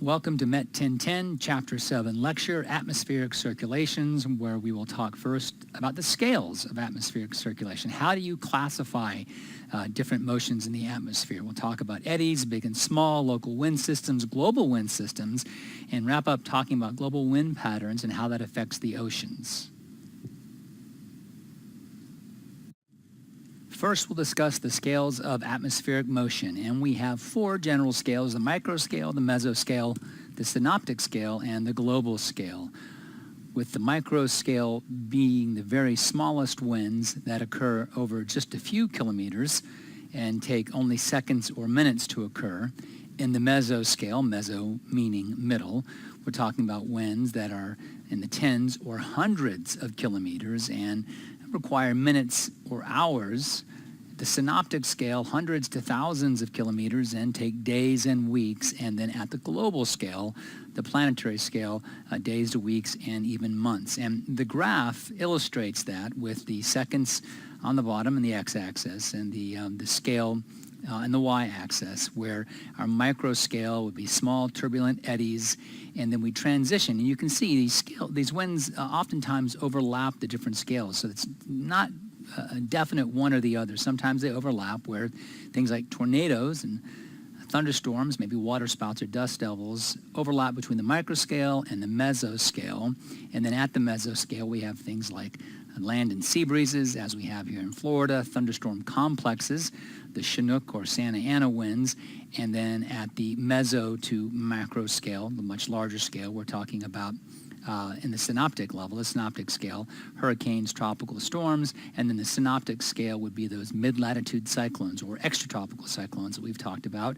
Welcome to Met 1010, Chapter 7 lecture, Atmospheric Circulations, where we will talk first about the scales of atmospheric circulation. How do you classify different motions in the atmosphere? We'll talk about eddies, big and small, local wind systems, global wind systems, and wrap up talking about global wind patterns and how that affects the oceans. First, we'll discuss the scales of atmospheric motion, and we have four general scales: the microscale, the mesoscale, the synoptic scale, and the global scale, with the microscale being the very smallest winds that occur over just a few kilometers and take only seconds or minutes to occur. In the mesoscale, meso meaning middle, we're talking about winds that are in the tens or hundreds of kilometers and require minutes or hours. The synoptic scale, hundreds to thousands of kilometers, and take days and weeks. And then at the global scale, the planetary scale, days to weeks and even months. And the graph illustrates that with the seconds on the bottom and the x-axis, and the scale and the y-axis, where our microscale would be small turbulent eddies, and then we transition. And you can see these winds oftentimes overlap the different scales, so it's not a definite one or the other. Sometimes they overlap, where things like tornadoes and thunderstorms, maybe waterspouts or dust devils, overlap between the microscale and the mesoscale. And then at the mesoscale, we have things like land and sea breezes, as we have here in Florida, thunderstorm complexes, the Chinook or Santa Ana winds, and then at the meso to macro scale, the much larger scale, we're talking about in the synoptic level, the synoptic scale, hurricanes, tropical storms, and then the synoptic scale would be those mid-latitude cyclones or extratropical cyclones that we've talked about.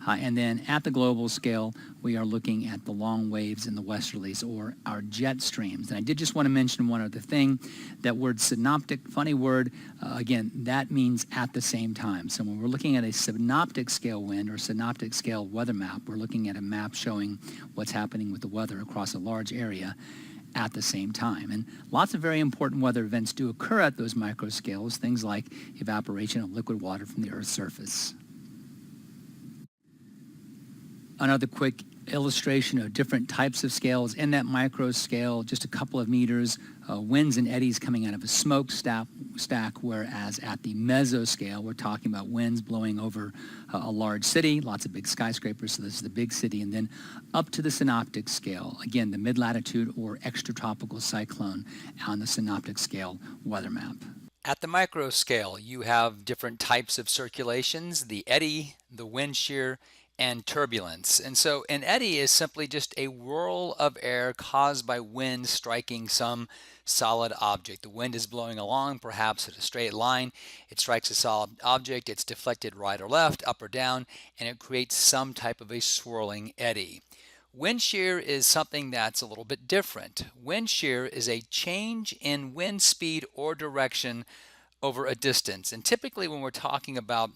And then at the global scale, we are looking at the long waves and the westerlies, or our jet streams. And I did just want to mention one other thing. That word synoptic, funny word, again, that means at the same time. So when we're looking at a synoptic scale wind or synoptic scale weather map, we're looking at a map showing what's happening with the weather across a large area at the same time. And lots of very important weather events do occur at those microscales, things like evaporation of liquid water from the Earth's surface. Another quick illustration of different types of scales. In that microscale, just a couple of meters, winds and eddies coming out of a smokestack, whereas at the mesoscale, we're talking about winds blowing over a large city, lots of big skyscrapers, so this is the big city. And then up to the synoptic scale, again, the mid-latitude or extratropical cyclone on the synoptic scale weather map. At the microscale, you have different types of circulations: the eddy, the wind shear, and turbulence. And so an eddy is simply just a whirl of air caused by wind striking some solid object. The wind is blowing along, perhaps at a straight line. It strikes a solid object, it's deflected right or left, up or down, and it creates some type of a swirling eddy. Wind shear is something that's a little bit different. Wind shear is a change in wind speed or direction over a distance. And typically when we're talking about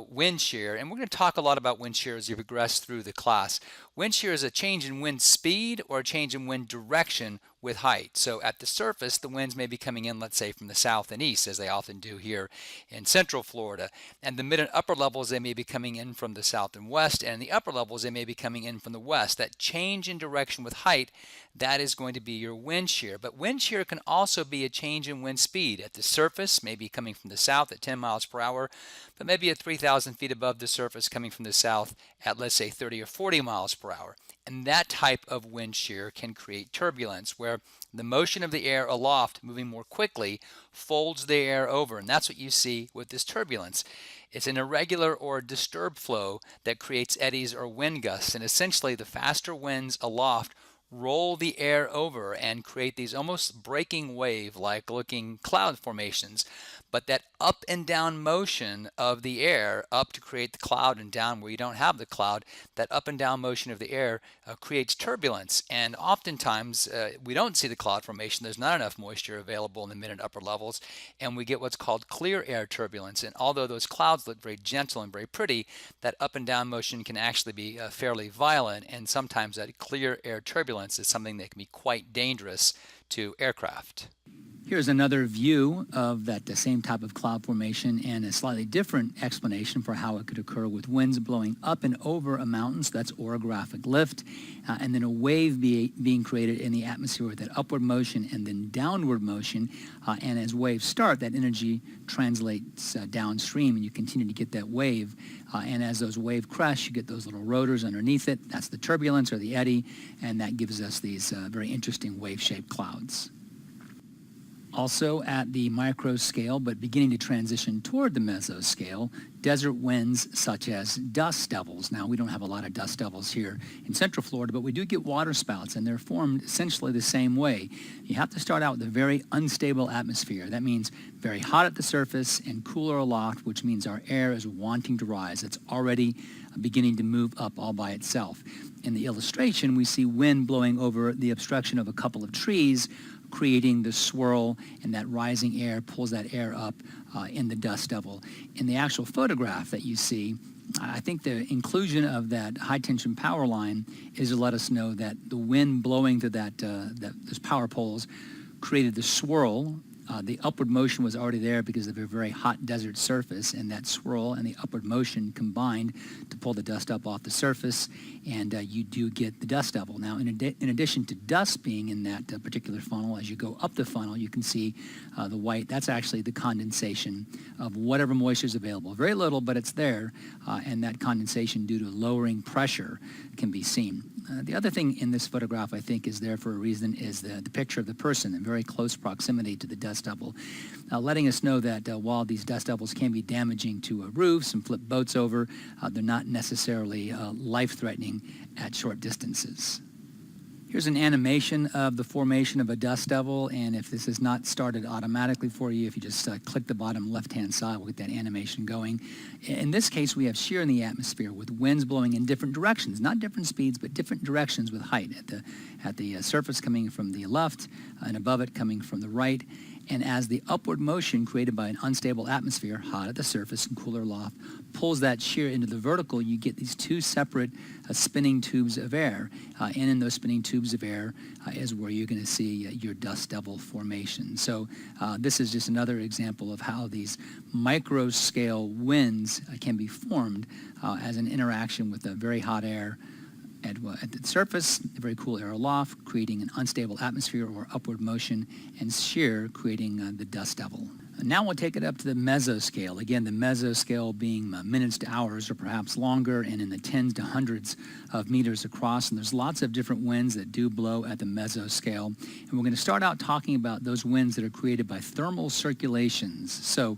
wind shear, and we're going to talk a lot about wind shear as you progress through the class, wind shear is a change in wind speed or a change in wind direction with height. So at the surface, the winds may be coming in, let's say, from the south and east, as they often do here in central Florida. And the mid and upper levels, they may be coming in from the south and west, and the upper levels, they may be coming in from the west. That change in direction with height, that is going to be your wind shear. But wind shear can also be a change in wind speed. At the surface, maybe coming from the south at 10 miles per hour, but maybe at 3,000 feet above the surface coming from the south at, let's say, 30 or 40 miles per hour. And that type of wind shear can create turbulence, where the motion of the air aloft moving more quickly folds the air over. And that's what you see with this turbulence. It's an irregular or disturbed flow that creates eddies or wind gusts. And essentially, the faster winds aloft roll the air over and create these almost breaking wave-like looking cloud formations. But that up and down motion of the air, up to create the cloud and down where you don't have the cloud, that up and down motion of the air creates turbulence. And oftentimes we don't see the cloud formation. There's not enough moisture available in the mid and upper levels, and we get what's called clear air turbulence. And although those clouds look very gentle and very pretty, that up and down motion can actually be fairly violent, and sometimes that clear air turbulence is something that can be quite dangerous to aircraft. Here's another view of that same type of cloud formation and a slightly different explanation for how it could occur with winds blowing up and over a mountain, so that's orographic lift, and then a wave being created in the atmosphere with that upward motion and then downward motion, and as waves start, that energy translates downstream and you continue to get that wave, and as those waves crash, you get those little rotors underneath it. That's the turbulence or the eddy, and that gives us these very interesting wave-shaped clouds. Also at the micro scale, but beginning to transition toward the mesoscale, desert winds such as dust devils. Now, we don't have a lot of dust devils here in Central Florida, but we do get water spouts, and they're formed essentially the same way. You have to start out with a very unstable atmosphere. That means very hot at the surface and cooler aloft, which means our air is wanting to rise. It's already beginning to move up all by itself. In the illustration, we see wind blowing over the obstruction of a couple of trees, creating the swirl, and that rising air pulls that air up in the dust devil. In the actual photograph that you see, I think the inclusion of that high-tension power line is to let us know that the wind blowing through those power poles created the swirl. The upward motion was already there because of a very hot desert surface, and that swirl and the upward motion combined to pull the dust up off the surface, and you do get the dust devil. Now, in addition to dust being in that particular funnel, as you go up the funnel, you can see the white. That's actually the condensation of whatever moisture is available. Very little, but it's there, and that condensation due to lowering pressure can be seen. The other thing in this photograph, I think, is there for a reason, is the picture of the person in very close proximity to the dust devil, letting us know that while these dust devils can be damaging to roofs and flip boats over, they're not necessarily life-threatening at short distances. Here's an animation of the formation of a dust devil, and if this is not started automatically for you, if you just click the bottom left-hand side, we'll get that animation going. In this case, we have shear in the atmosphere with winds blowing in different directions, not different speeds, but different directions with height. At the surface coming from the left, and above it coming from the right. And as the upward motion created by an unstable atmosphere, hot at the surface and cooler aloft, pulls that shear into the vertical, you get these two separate spinning tubes of air. And in those spinning tubes of air is where you're going to see your dust devil formation. So this is just another example of how these micro-scale winds can be formed as an interaction with a very hot air at the surface, the very cool air aloft, creating an unstable atmosphere or upward motion, and shear creating the dust devil. Now we'll take it up to the mesoscale. Again, the mesoscale being minutes to hours or perhaps longer, and in the tens to hundreds of meters across. And there's lots of different winds that do blow at the mesoscale. And we're going to start out talking about those winds that are created by thermal circulations. So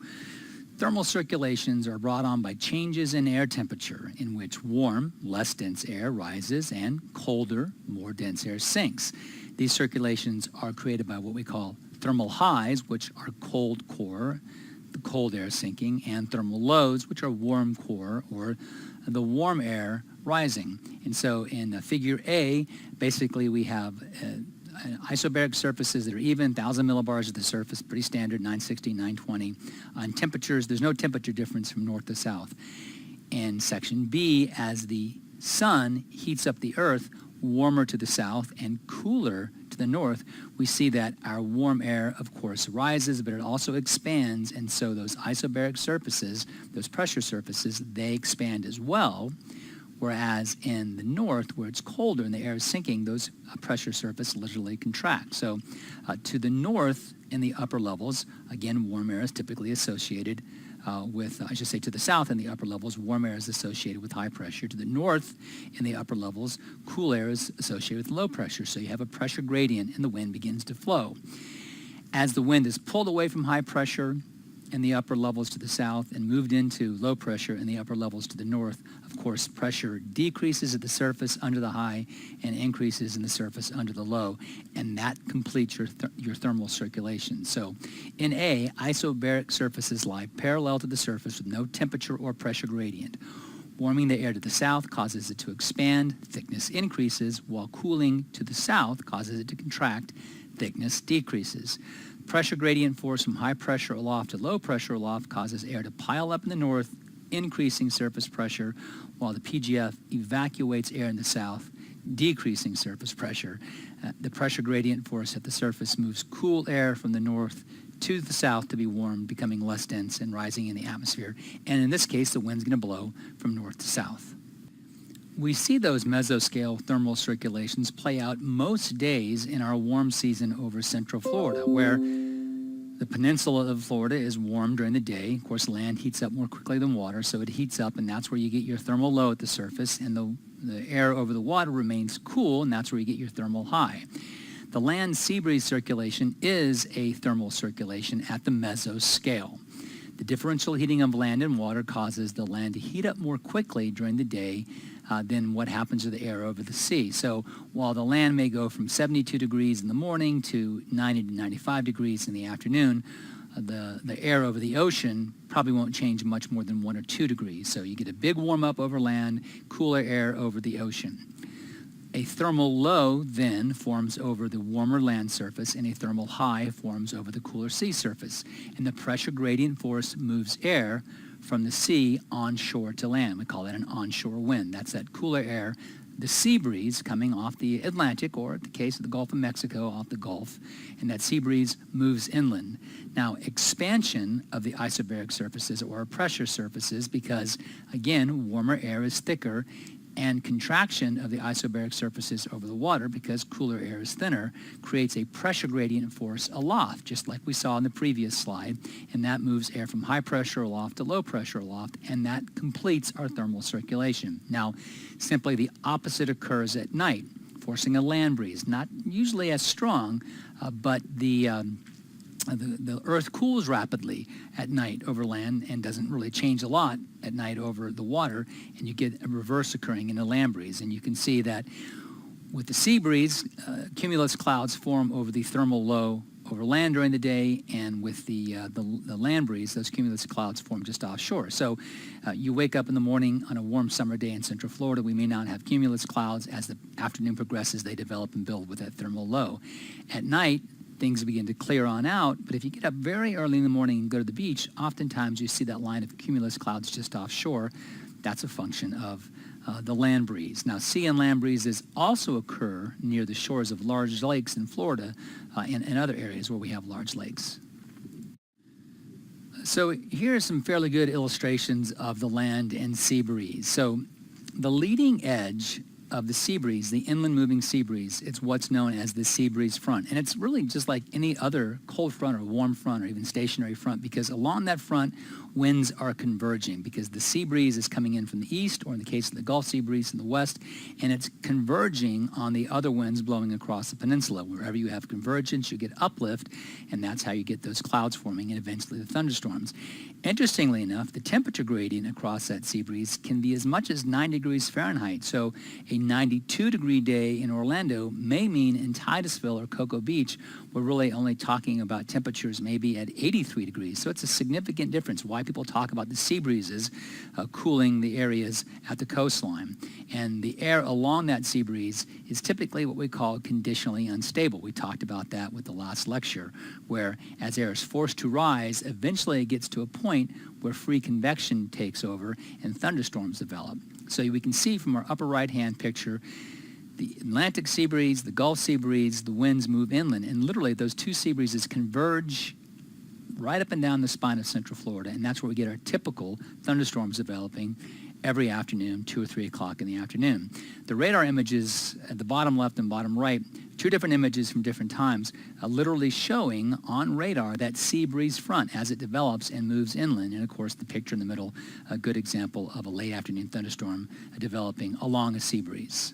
thermal circulations are brought on by changes in air temperature, in which warm, less dense air rises and colder, more dense air sinks. These circulations are created by what we call thermal highs, which are cold core, the cold air sinking, and thermal lows, which are warm core, or the warm air rising. And so in figure A, basically we have isobaric surfaces that are even, 1,000 millibars at the surface, pretty standard, 960, 920. On temperatures, there's no temperature difference from north to south. In section B, as the sun heats up the earth, warmer to the south and cooler to the north, we see that our warm air, of course, rises, but it also expands, and so those isobaric surfaces, those pressure surfaces, they expand as well. Whereas in the north, where it's colder and the air is sinking, those pressure surfaces literally contract. So to the north in the upper levels, again, warm air is typically associated to the south in the upper levels, warm air is associated with high pressure. To the north in the upper levels, cool air is associated with low pressure. So you have a pressure gradient and the wind begins to flow. As the wind is pulled away from high pressure in the upper levels to the south and moved into low pressure in the upper levels to the north, of course, pressure decreases at the surface under the high and increases in the surface under the low, and that completes your thermal circulation. So in A, isobaric surfaces lie parallel to the surface with no temperature or pressure gradient. Warming the air to the south causes it to expand, thickness increases, while cooling to the south causes it to contract, thickness decreases. Pressure gradient force from high pressure aloft to low pressure aloft causes air to pile up in the north, increasing surface pressure, while the PGF evacuates air in the south, decreasing surface pressure. The pressure gradient force at the surface moves cool air from the north to the south to be warmed, becoming less dense and rising in the atmosphere. And in this case, the wind's going to blow from north to south. We see those mesoscale thermal circulations play out most days in our warm season over central Florida, where the peninsula of Florida is warm during the day. Of course, land heats up more quickly than water, so it heats up, and that's where you get your thermal low at the surface, and the air over the water remains cool, and that's where you get your thermal high. The land sea breeze circulation is a thermal circulation at the mesoscale. The differential heating of land and water causes the land to heat up more quickly during the day than what happens to the air over the sea. So while the land may go from 72 degrees in the morning to 90 to 95 degrees in the afternoon, the air over the ocean probably won't change much more than 1 or 2 degrees. So you get a big warm up over land, cooler air over the ocean. A thermal low then forms over the warmer land surface, and a thermal high forms over the cooler sea surface. And the pressure gradient force moves air from the sea onshore to land. We call that an onshore wind. That's that cooler air, the sea breeze coming off the Atlantic, or in the case of the Gulf of Mexico, off the Gulf, and that sea breeze moves inland. Now, expansion of the isobaric surfaces or pressure surfaces, because again, warmer air is thicker, and contraction of the isobaric surfaces over the water, because cooler air is thinner, creates a pressure gradient force aloft, just like we saw in the previous slide, and that moves air from high pressure aloft to low pressure aloft, and that completes our thermal circulation. Now, simply the opposite occurs at night, forcing a land breeze, not usually as strong, but the earth cools rapidly at night over land and doesn't really change a lot at night over the water, and you get a reverse occurring in the land breeze. And you can see that with the sea breeze, cumulus clouds form over the thermal low over land during the day, and with the land breeze, those cumulus clouds form just offshore. So you wake up in the morning on a warm summer day in central Florida, we may not have cumulus clouds. As the afternoon progresses, they develop and build with that thermal low. At night, things begin to clear on out, but if you get up very early in the morning and go to the beach, oftentimes you see that line of cumulus clouds just offshore. That's a function of the land breeze. Now, sea and land breezes also occur near the shores of large lakes in Florida and other areas where we have large lakes. So here are some fairly good illustrations of the land and sea breeze. So the leading edge of the sea breeze, the inland moving sea breeze, it's what's known as the sea breeze front. And it's really just like any other cold front or warm front or even stationary front, because along that front, winds are converging, because the sea breeze is coming in from the east, or in the case of the Gulf sea breeze in the west, and it's converging on the other winds blowing across the peninsula. Wherever you have convergence, you get uplift, and that's how you get those clouds forming and eventually the thunderstorms. Interestingly enough, the temperature gradient across that sea breeze can be as much as 9 degrees Fahrenheit. So a 92-degree day in Orlando may mean in Titusville or Cocoa Beach, we're really only talking about temperatures maybe at 83 degrees. So it's a significant difference. Why people talk about the sea breezes cooling the areas at the coastline. And the air along that sea breeze is typically what we call conditionally unstable. We talked about that with the last lecture, where as air is forced to rise, eventually it gets to a point where free convection takes over and thunderstorms develop. So we can see from our upper right-hand picture, the Atlantic sea breeze, the Gulf sea breeze, the winds move inland, and literally those two sea breezes converge right up and down the spine of central Florida, and that's where we get our typical thunderstorms developing every afternoon, 2 or 3 o'clock in the afternoon. The radar images at the bottom left and bottom right, two different images from different times, literally showing on radar that sea breeze front as it develops and moves inland. And of course, the picture in the middle, a good example of a late afternoon thunderstorm developing along a sea breeze.